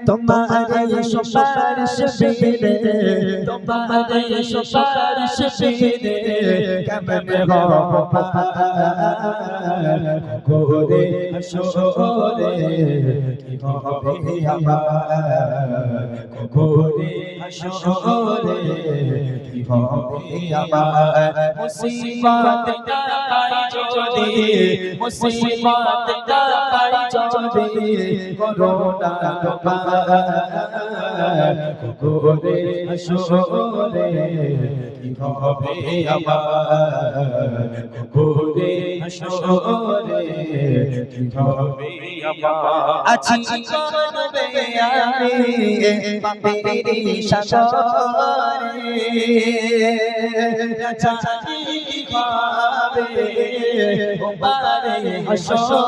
तुम्हारे सुपारिश बिने तुम्हारे सुपारिश बिने केमने हो गोरे हशोरे की होबे आमार गोरे हशोरे की होबे आमार मुसीबत का आई जोदी मुसीबत का आई जोदी कोरोना গোরে হাসরে কি হবে আমার গোরে হাসরে কি হবে আমার আছি করবে আমি পাপের সাগরে জানি কি হবে ও পারে হাসরে